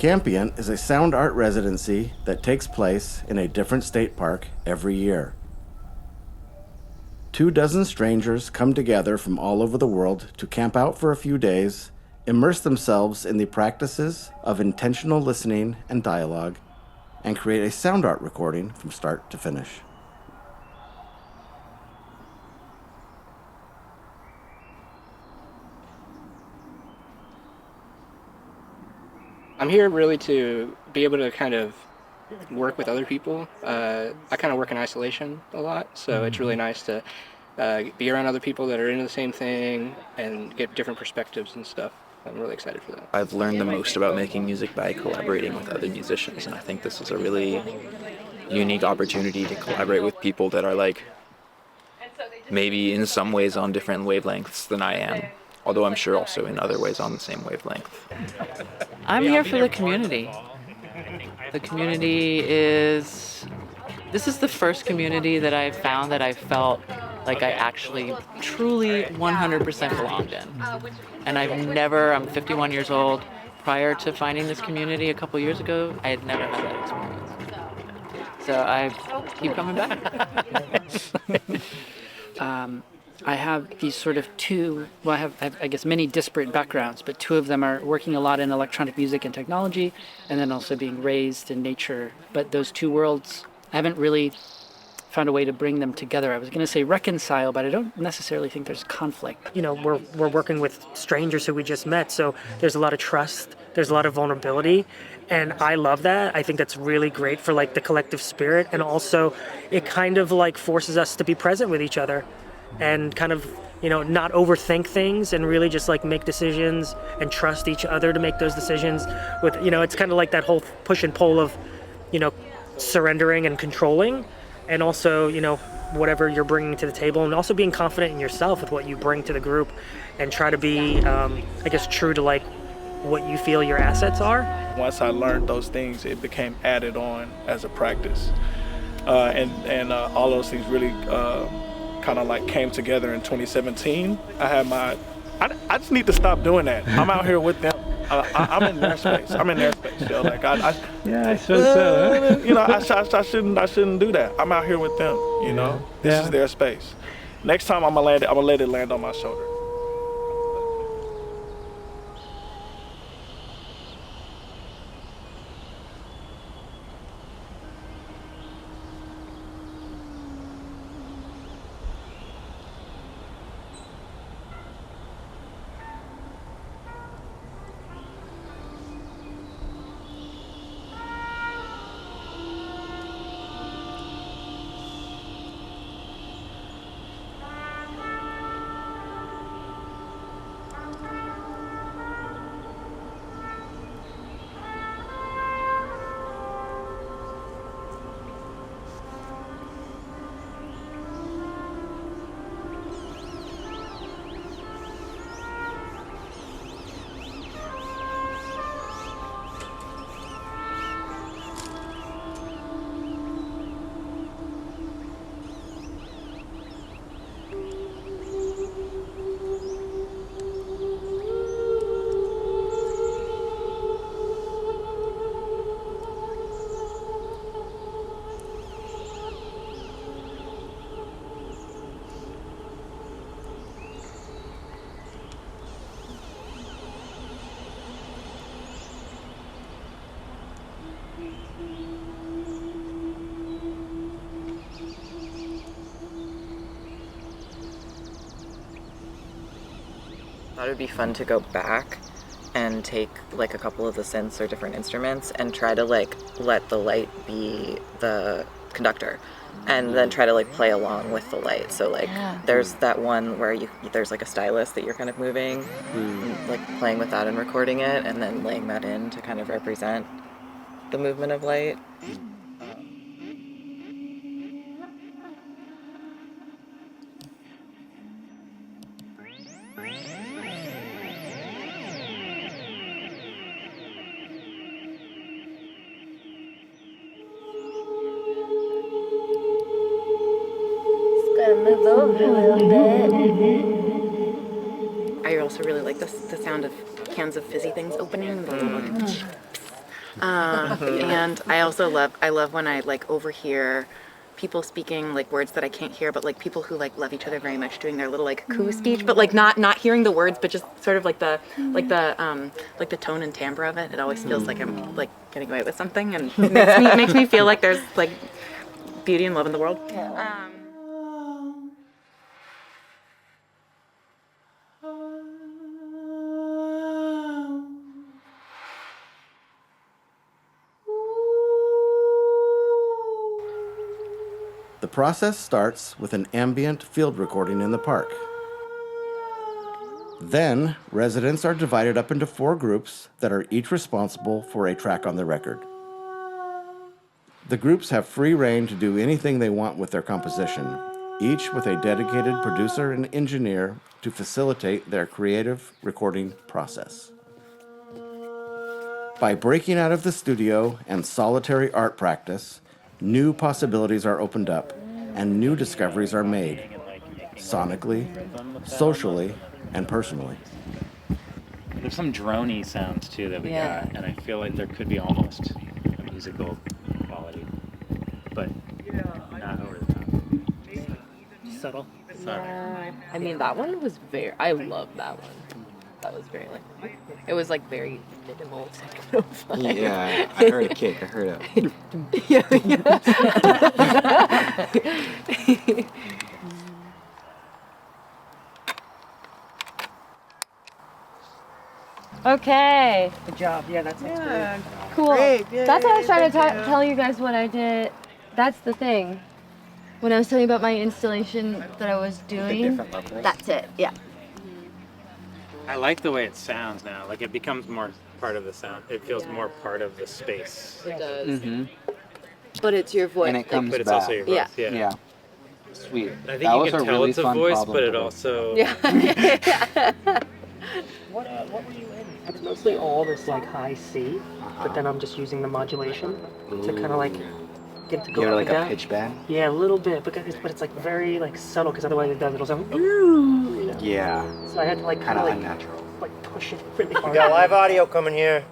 CAMPBIENT is a sound art residency that takes place in a different state park every year. 24 strangers come together from all over the world to camp out for a few days, immerse themselves in the practices of intentional listening and dialogue, and create a sound art recording from start to finish. I'm here really to be able to kind of work with other people. I kind of work in isolation a lot, so it's really nice to be around other people that are into the same thing and get different perspectives and stuff. I'm really excited for that. I've learned the most about making music by collaborating with other musicians, and I think this is a really unique opportunity to collaborate with people that are like maybe in some ways on different wavelengths than I am, although I'm sure also in other ways on the same wavelength. I'm here for the community. The community this is the first community that I've found that I felt like I actually truly 100% belonged in. And I'm 51 years old. Prior to finding this community a couple years ago, I had never had that experience. So I keep coming back. I have these sort of I have I guess many disparate backgrounds, but two of them are working a lot in electronic music and technology, and then also being raised in nature. But those two worlds, I haven't really found a way to bring them together. I was going to say reconcile, but I don't necessarily think there's conflict. You know, we're working with strangers who we just met, so there's a lot of trust, there's a lot of vulnerability, and I love that. I think that's really great for like the collective spirit, and also it kind of like forces us to be present with each other and kind of, you know, not overthink things and really just like make decisions and trust each other to make those decisions with, you know, it's kind of like that whole push and pull of, you know, surrendering and controlling, and also, you know, whatever you're bringing to the table, and also being confident in yourself with what you bring to the group and try to be, I guess, true to like what you feel your assets are. Once I learned those things, it became added on as a practice. And all those things really kind of like came together in 2017. I just need to stop doing that. I'm out here with them. I'm in their space. So like I suppose so. You know, I shouldn't do that. I'm out here with them. You know, this is their space. Next time I'm gonna let it land on my shoulder. I thought it would be fun to go back and take like a couple of the synths or different instruments and try to like let the light be the conductor, and then try to like play along with the light. So like there's that one where there's like a stylus that you're kind of moving, and, like playing with that and recording it, and then laying that in to kind of represent the movement of light. Move over a little bit. I also really like the sound of cans of fizzy things opening. And I also love when I like overhear people speaking like words that I can't hear, but like people who like love each other very much doing their little like coo speech, but like not hearing the words, but just sort of like the tone and timbre of it. It always feels like I'm like getting away with something, and it makes me feel like there's like beauty and love in the world. The process starts with an ambient field recording in the park. Then, residents are divided up into 4 groups that are each responsible for a track on the record. The groups have free rein to do anything they want with their composition, each with a dedicated producer and engineer to facilitate their creative recording process. By breaking out of the studio and solitary art practice, new possibilities are opened up and new discoveries are made, sonically, socially, and personally. There's some drony sounds too that we got, and I feel like there could be almost a musical quality, but not over the top. Subtle. I mean, that one was I love that one. That was very like, it was like very minimal techno. Yeah, I heard a kick. I heard a. Yeah. Okay. Good job. Yeah, that's great. Cool. Great. Yeah, That's what I was trying to thank you. tell you guys what I did. That's the thing. When I was telling you about my installation that I was doing, that's it. Yeah. I like the way it sounds now. Like it becomes more part of the sound. It feels more part of the space. It does. But it's your voice. And it comes But it's back. also your voice. Yeah. Yeah. Sweet. I think That you was can a tell really it's a fun voice, problem but to it work. also. Yeah. What were you in? It's mostly all this like high C, but then I'm just using the modulation to kind of like get to go You're up like and a down. pitch bend? Yeah, a little bit, but it's like very like subtle because otherwise it does. It'll sound. Yeah. So I had to like Kind kind of of like unnatural. push it really hard. We got live audio coming here.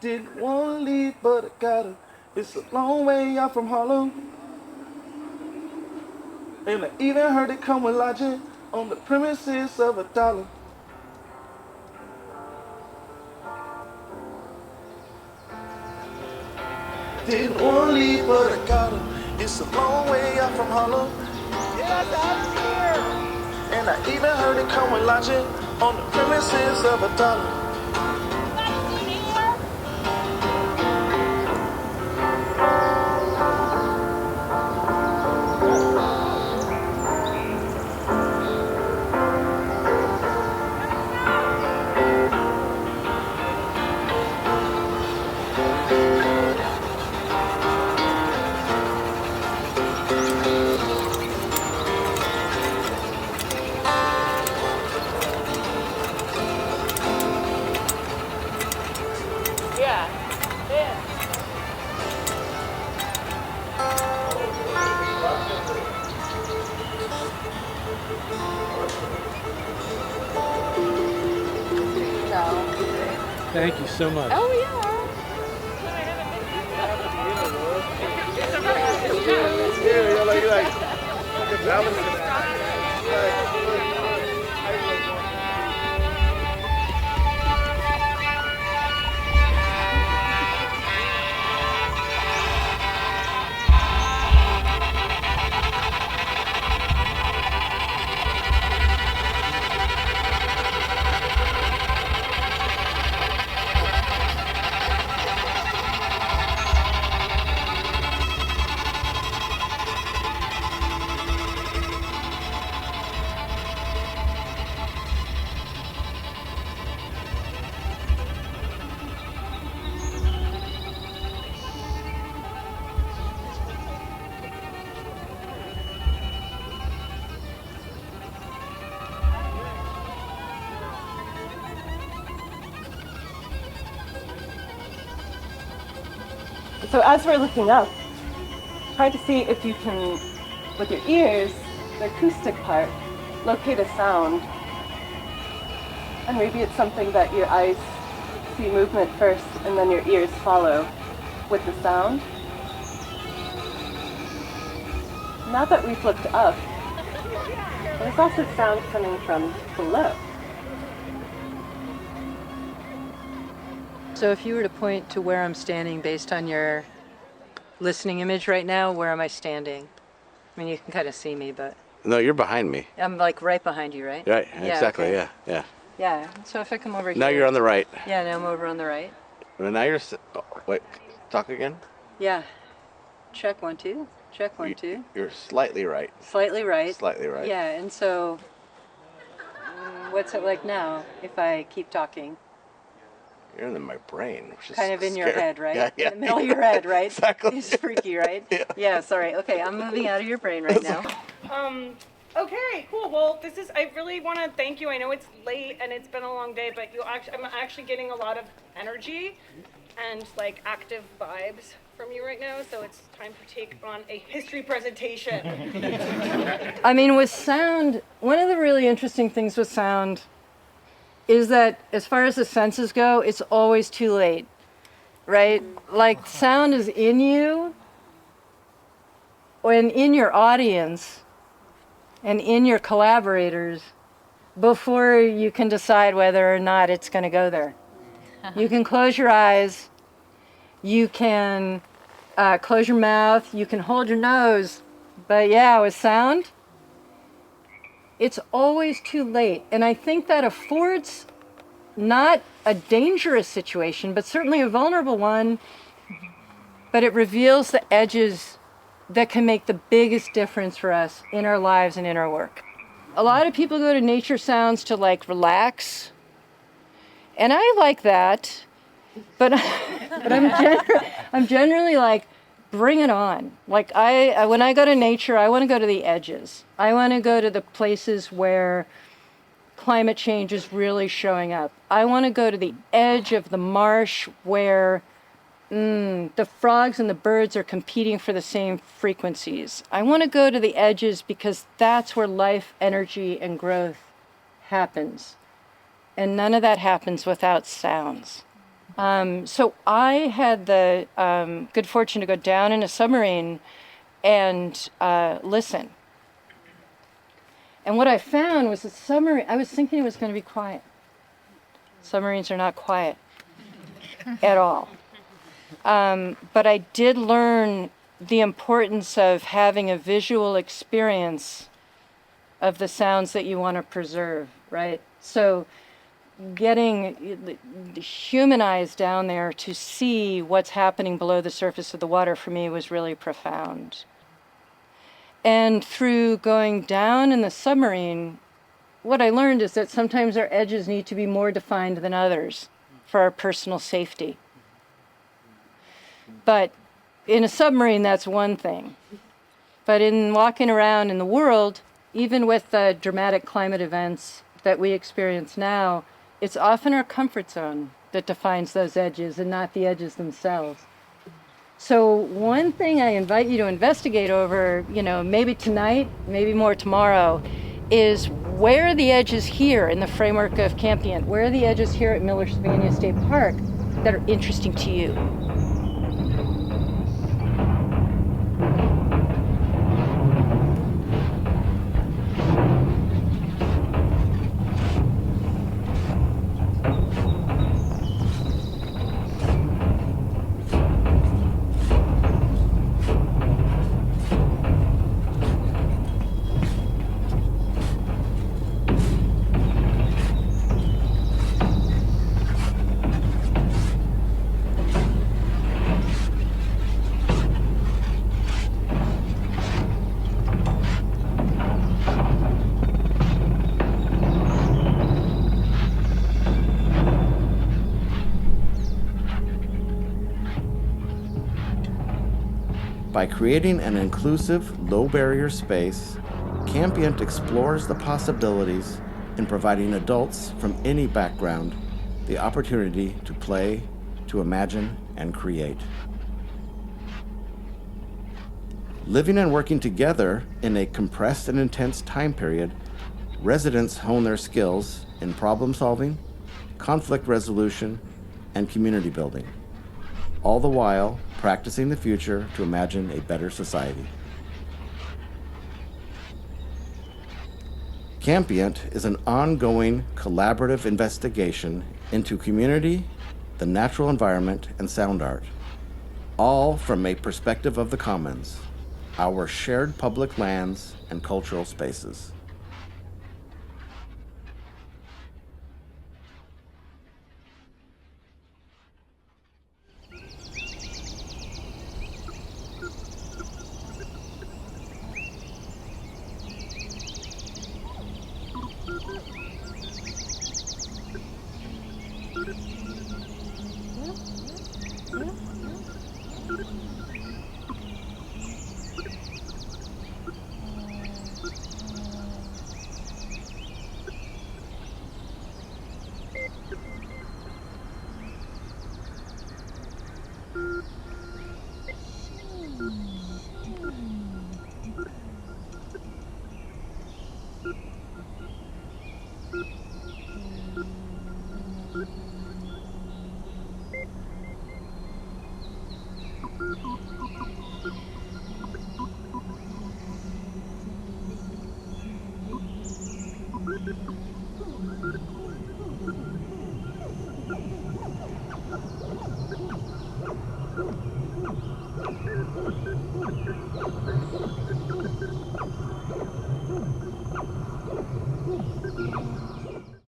Didn't want to leave, but I gotta. It's a long way out from Harlem. And I even heard it come with lodging on the premises of $1. Didn't want to leave, but I gotta. It's a long way out from Harlem. And I even heard it come with lodging on the premises of $1. Thank you so much. Oh yeah. So as we're looking up, try to see if you can, with your ears, the acoustic part, locate a sound. And maybe it's something that your eyes see movement first and then your ears follow with the sound. Now that we've looked up, there's also sound coming from below. So if you were to point to where I'm standing based on your listening image right now, where am I standing? I mean, you can kind of see me, but... No, you're behind me. I'm like right behind you, right? Right, Yeah, exactly, okay. yeah. Yeah, so if I come over here... Now you're on the right. Yeah, now I'm over on the right. Well, now you're... wait, talk again? Yeah. Check 1, 2. Check 1, 2. You're slightly right. Slightly right. Slightly right. Yeah, and so... what's it like now if I keep talking? You're in my brain, which is kind of in scary. your head, right? Yeah. In the middle of your head, right? Exactly. It's freaky, right? Yeah, sorry. Okay, I'm moving out of your brain right now. Okay, cool. Well, I really want to thank you. I know it's late and it's been a long day, but I'm actually getting a lot of energy and like active vibes from you right now, so it's time to take on a history presentation. I mean, with sound, one of the really interesting things with sound is that as far as the senses go, it's always too late, right? Like sound is in you and in your audience and in your collaborators before you can decide whether or not it's going to go there. You can close your eyes, you can close your mouth, you can hold your nose, but yeah, with sound, it's always too late. And I think that affords not a dangerous situation, but certainly a vulnerable one, but it reveals the edges that can make the biggest difference for us in our lives and in our work. A lot of people go to nature sounds to like relax, and I like that, but I'm generally like, bring it on. Like when I go to nature, I want to go to the edges. I want to go to the places where climate change is really showing up. I want to go to the edge of the marsh where the frogs and the birds are competing for the same frequencies. I want to go to the edges because that's where life, energy, and growth happens. And none of that happens without sounds. So I had the good fortune to go down in a submarine and listen. And what I found was I was thinking it was going to be quiet. Submarines are not quiet at all. But I did learn the importance of having a visual experience of the sounds that you want to preserve, right? So getting human eyes down there to see what's happening below the surface of the water for me was really profound. And through going down in the submarine, what I learned is that sometimes our edges need to be more defined than others for our personal safety. But in a submarine, that's one thing. But in walking around in the world, even with the dramatic climate events that we experience now, it's often our comfort zone that defines those edges and not the edges themselves. So one thing I invite you to investigate over, maybe tonight, maybe more tomorrow, is where are the edges here in the framework of CAMPBIENT? Where are the edges here at Miller-Sylvania State Park that are interesting to you? By creating an inclusive, low-barrier space, CAMPBIENT explores the possibilities in providing adults from any background the opportunity to play, to imagine, and create. Living and working together in a compressed and intense time period, residents hone their skills in problem solving, conflict resolution, and community building, all the while practicing the future to imagine a better society. CAMPBIENT is an ongoing collaborative investigation into community, the natural environment, and sound art, all from a perspective of the commons, our shared public lands and cultural spaces.